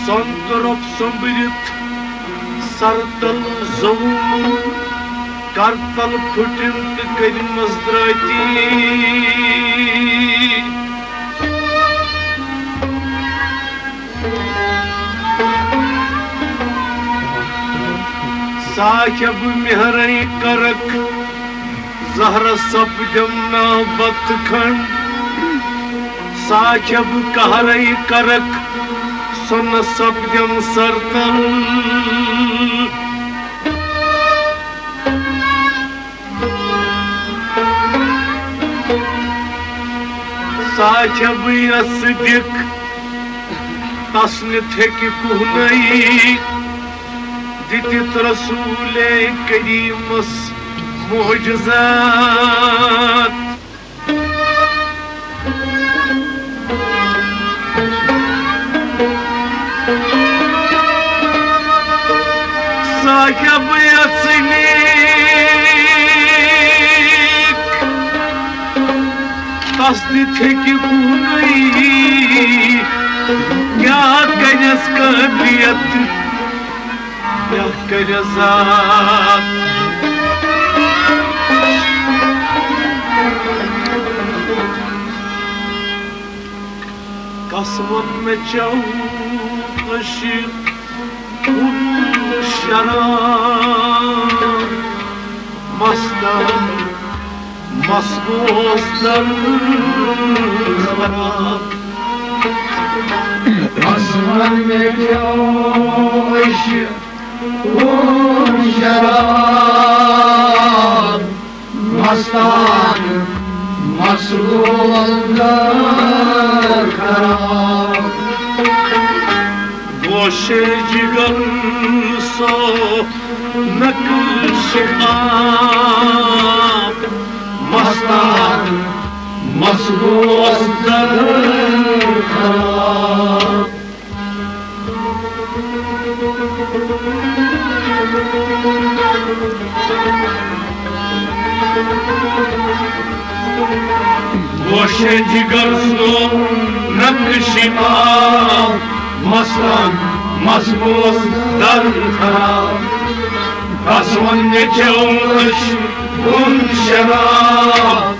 Santarop sambirit sartal zavun kartal pütümt kalimaz drati Sahib mihrai karak zahra sabdam na batkhand Sahib kahrai karak Sona sabdam sartal Sahib yasdik tasnit heki kuhnai Ditit Rasul-e Kerim'ız mucizat Sahib yatsinik tasnit heki kuhnai Ya kanyas kabiyat Ya kanyazat Kasman me çavtaşı un şarap Mastan masbozdan harap Kasman me çavtaşı un şarap Mastan masbozdan harap Boşe cigar so nakşihat Mastan masbozdan harap Boşe cigar so nakşihat Mastan masbozdan harap Kasman ne çavtaş un şarap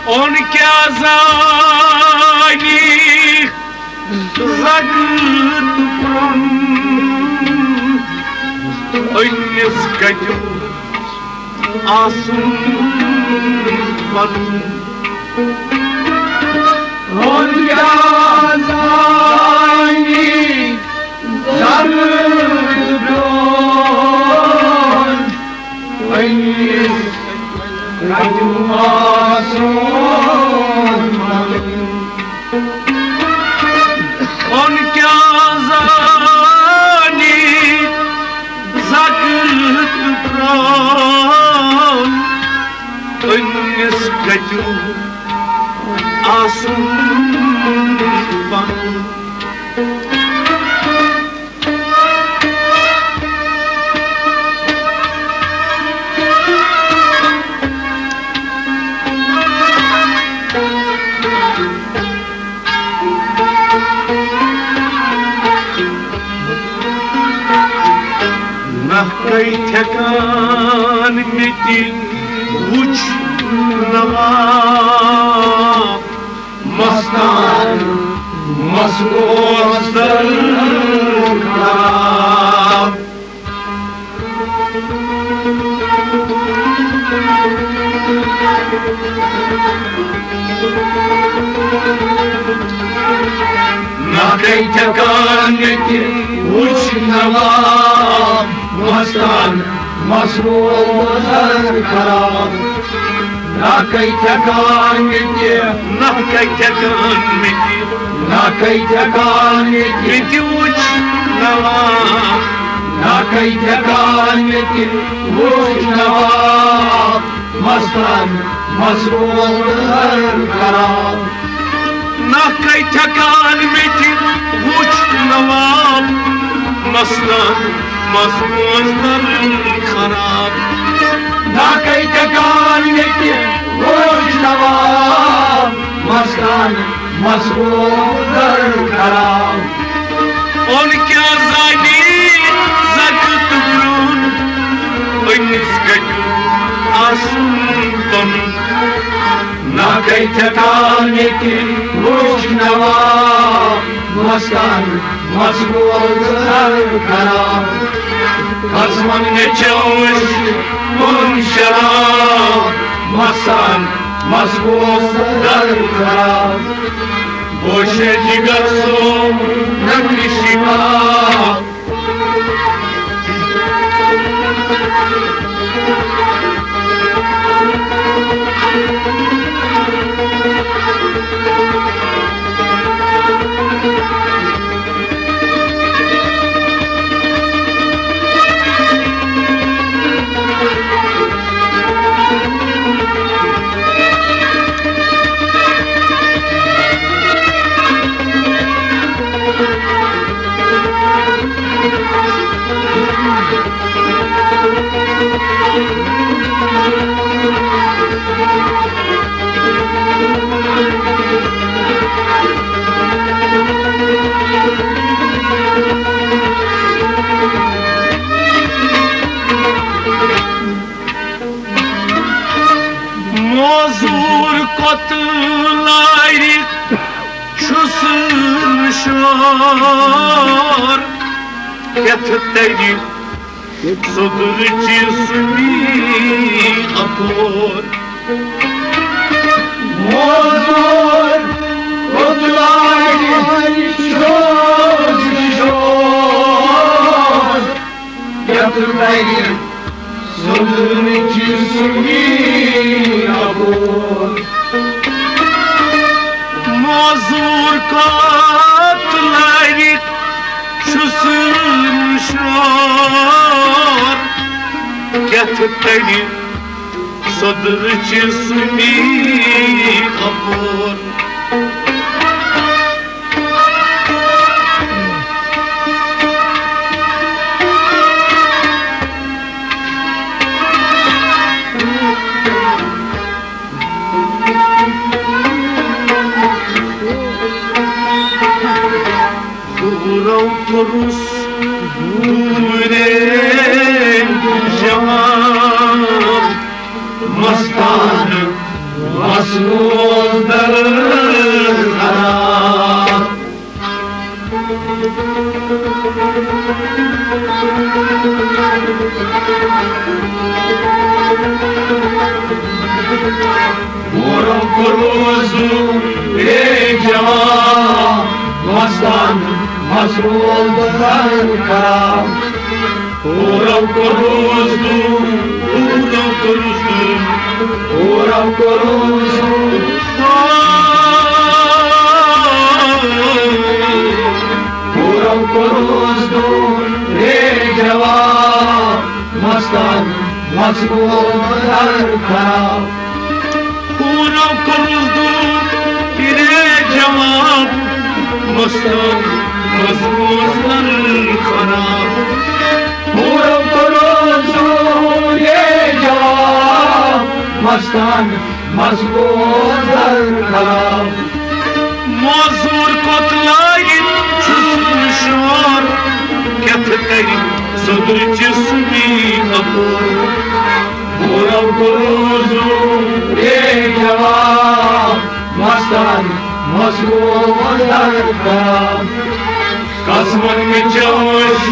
Onke azani zagıt pran Oynes kacu asun pan Onke azani zagıt pran Oynes kacu asun pan Onke azani zagıt pran Oynes kacu asun pan Nahkay tekan meti uç nava Mastan masgozlar kar Nahkay tekan meti uç nava Mastan masgozlar kar Nahkay tekan meti Nahkay tekan meti Nahkay tekan meti uç nava Nahkay tekan meti uç nava Mastan masgozlar kar Nahkay tekan meti uç nava Mastan masgozlar kar Nahkay tekan meti uç nava Mastan masgozlar kar On kazani zakıt brun Oynis gaju asun Nahkay tekan meti uç nava Mastan masgozlar kar Kazman ne çavuş un şarap Mastan masgozlar kar Boşe cigarso nakrişima Mozur kotulayrik çusur şor Ketteyi sudur cinsini akor Mozur kotulayrik çusur şor Ketteyi sudur cinsini Mozur katlayıp çözülmüşler Getir beni sadırcısını kapır Kurus Duren Jaman Mastan Masgozlar kar Kurus Duren Jaman Mastan masgozlar kar Uram koruzdu Uram koruzdu Uram koruzdu Uram koruzdu Ey cevap Mastan masgozlar kar Uram koruzdu Ey cevap Mastan masgozlar kar Uram koruzdu Ey cevap Mastan masgozlar kar Mazur kotlayın çözmüşler Getireyim صدر جسمی ابرو بورم کروزو ای جوان مستان مسکون در خراب قسمن می جوش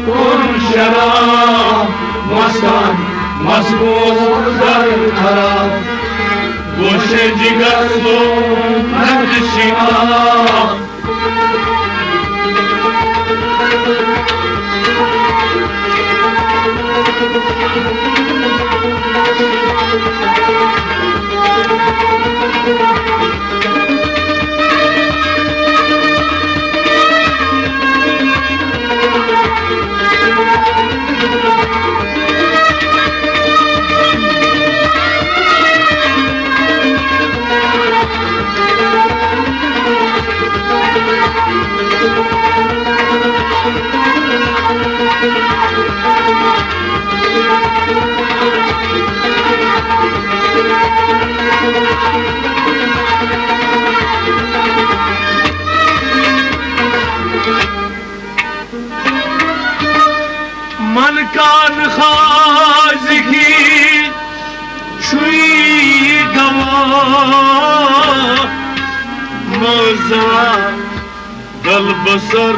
کن شراب مستان مسکون در خراب گوش جگر تو نکشی آب من کان خازگی شوی گوا مزا دل بسر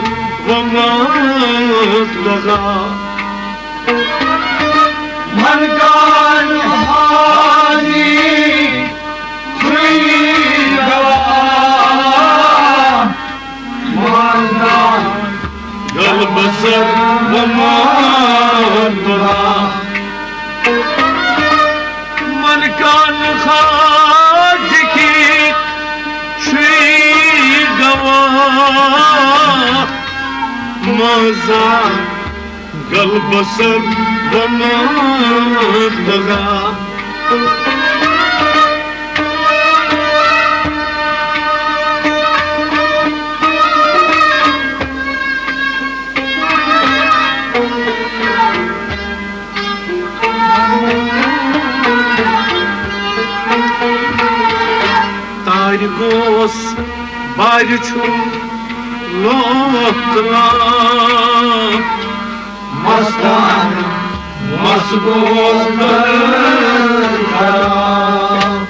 و مطلقا من کان خازگی شوی گوا مزا دل بسر و من کان خواجگی شوی گوا مزا قلب سر و مطلقا Tarigos barçun lohtla Mastan masgozlar harap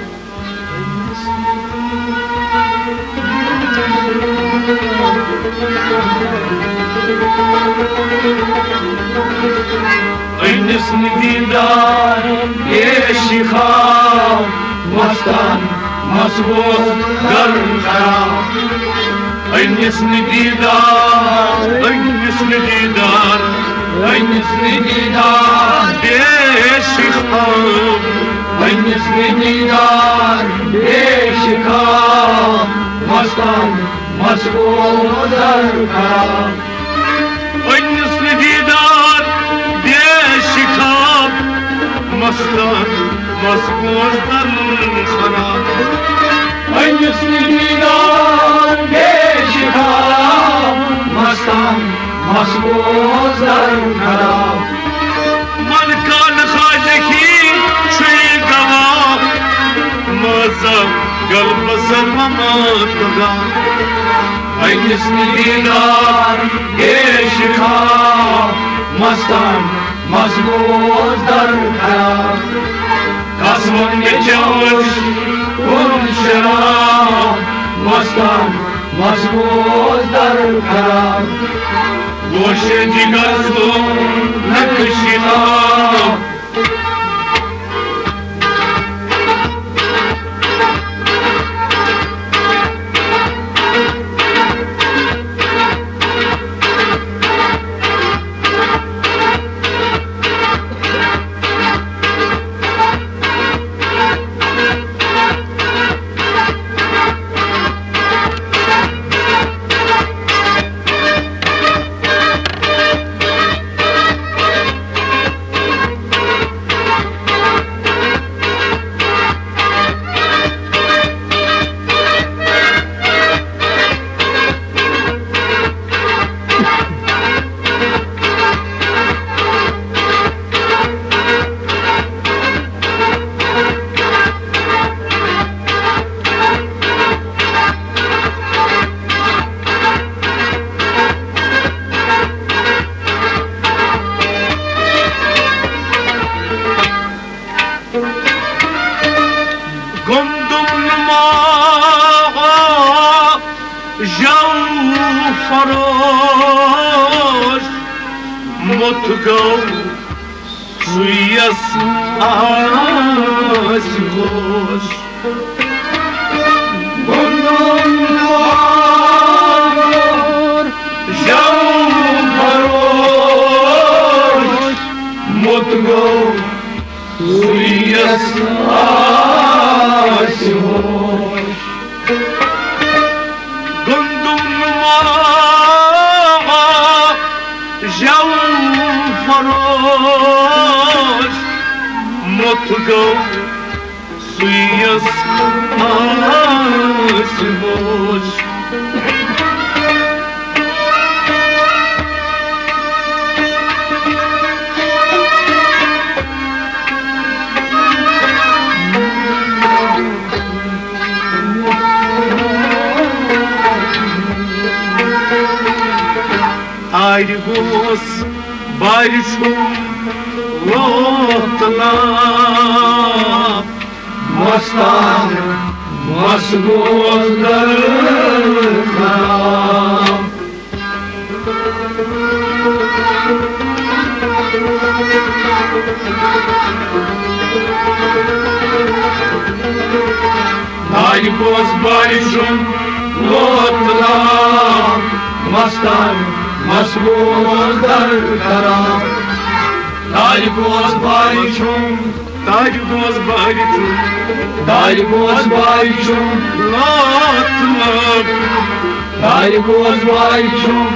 Aynısın didar yeşi kham Mastan مسبوط در خراب اینسن دیدار اینسن دیدار اینسن دیدار بیشخام اینسن دیدار بیشخام مستان مسبوط در خراب اینسن دیدار بیشخام مستان مسبوط در خراب اینسن دیدار بیشخام مستان مسبوط در خراب من کان خواجگی شوی گوا مزا قلب سر و مطلقا اینسن دیدار بیشخام مستان مسبوط در خراب قسمن بجوش کن شراب مستان مسبوط در خراب گوش جگر تو نکشی آب گندم ما جو فراش متگو سویس آسیوش گندم ما جو فراش متگو سویس آسیوش گندم ما جو فراش متگو سویس آسیوش Ayrıgos barışum lotla Mastan masgozlarına Ayrıgos barışum lotla Mastan masgozlarına Ayrıgos barışum Ayrıgos barışum Ayrıgos barışum lotla Ayrıgos barışum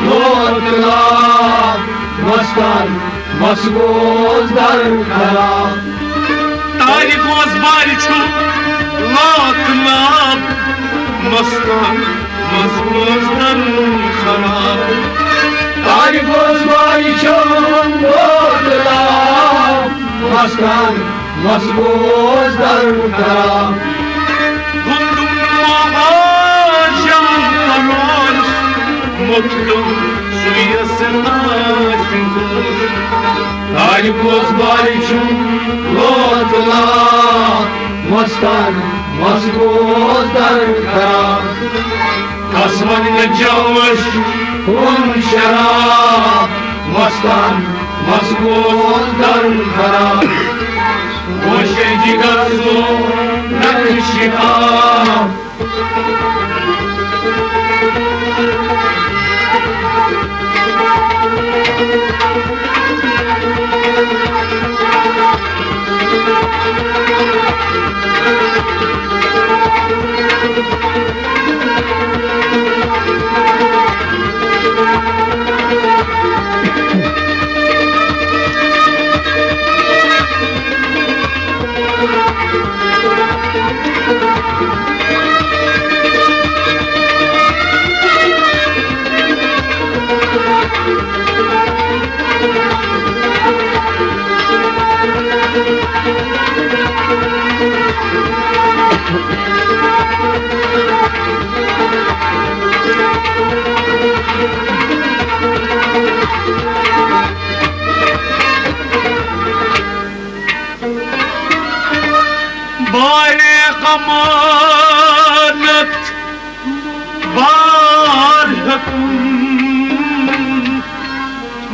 lotla Mastan masgozlarına Ayrıgos barışum lotla Mastan masgozlarına Ayrıgos barışum lotla Mastan masgozlarına Gundum mağaşam karoş Mutlu suyasın aşındır Ayrıgos barışum lotla Mastan masgozlarına Kasmanı cavuş kun şarap Mastan masgozlarına Hoşenci gazu nakşikam Amanet var hüküm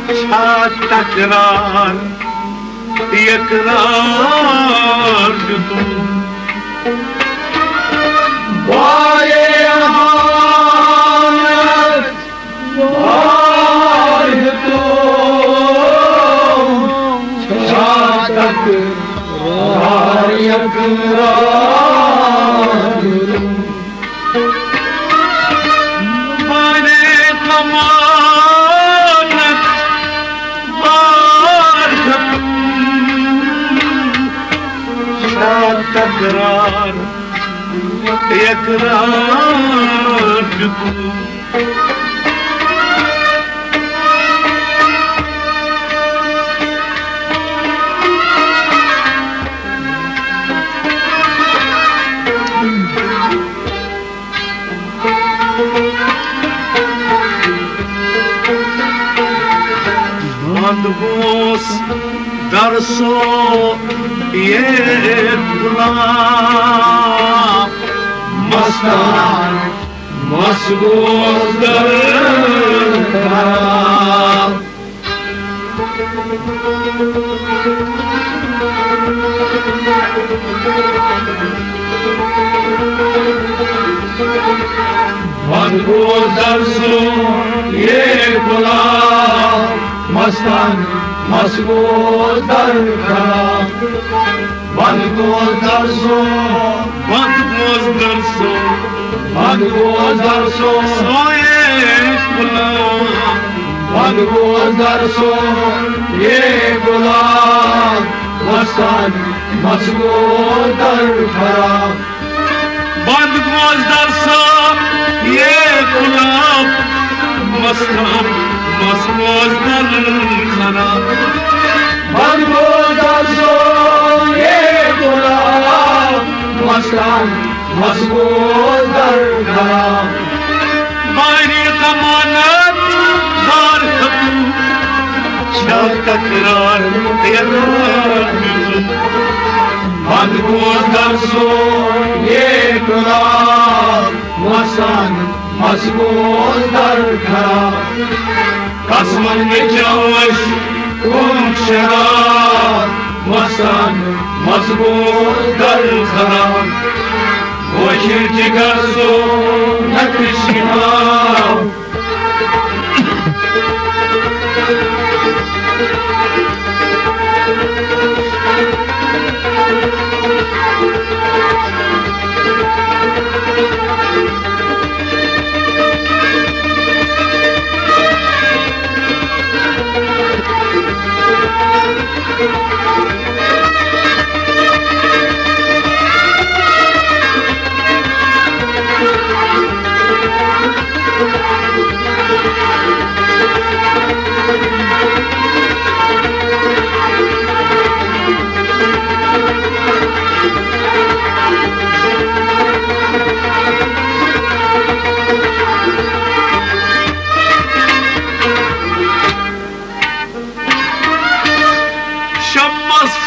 Şad tekrar yekrar yutum Baye amanet var hüküm Şad tekrar yekrar تكرار يكرار جدود Mandgos darso yek bulan Mastan मसगोज दर खराब मसगोज दर सो ये गुलाब मस्तान मसगोज दर खराब मसगोज दर सो मसगोज दर सो मसगोज दर सो ये गुलाब मसगोज दर सो ये गुलाब मस्तान मसगोज दर खराब मसगोज दर सो ये गुलाब मस्तान मसगोज दर खराब मसगोज दर सो ये गुलाब मस्तान मसगोज दर खराब मारी कमानत दार खतू छा तकरार मसगोज दर सो ये गुलाब मस्तान मसगोज दर खराब कसमन में जावश कुम शराब मस्तान मसगोज दर खराब गोशिर जिगर सो नक्शिनाब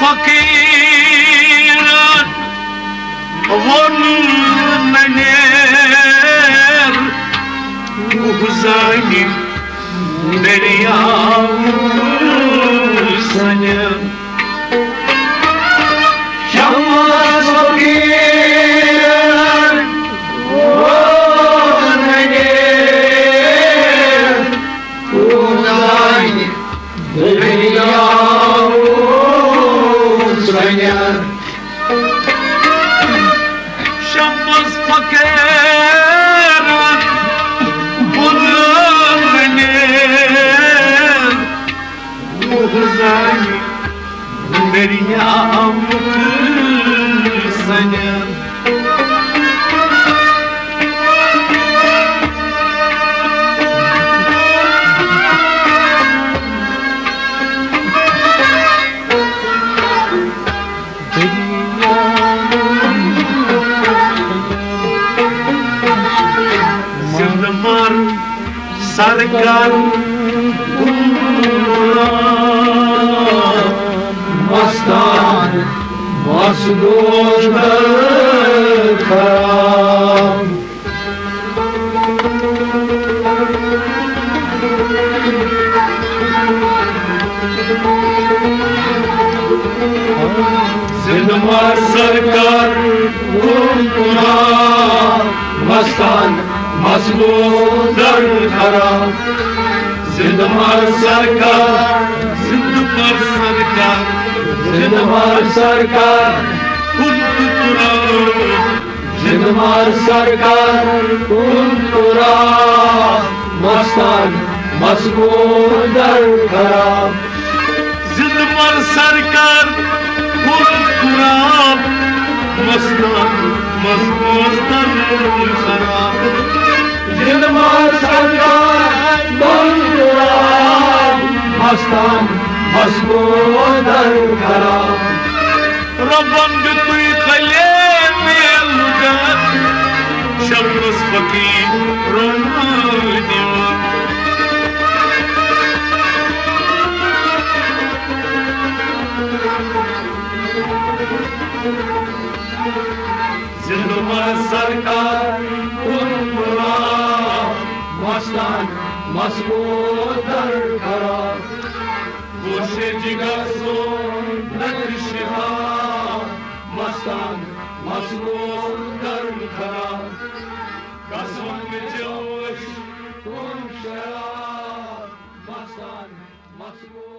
فقير والمنير وزايد دريا سنير شمس فقير والمنير وزايد دريا شمس فقير والمنير وغزاي دريا سنير सरकार मस्तान मसगोज दर खराब जिंदमार सरकार मस्तान मसगोज दर खराब जिंदमार सरकार जिंदमार सरकार जिंदमार सरकार जिंदमार सरकार मस्तान मसगोज दर खराब जिंदमार सरकार मस्तान मसगोज दर खराब जिंदमार सरकार मस्तान मसगोज दर खराब रब्बन बितुई खले मेलुगत शमस फकीर रोनिया जिंदगी सरकार मस्तान मस्कोदर खरा गोशे जिगर सो नक्शिहा मस्तान मस्कोदर खरा कसम में जोश मस्तान मस्को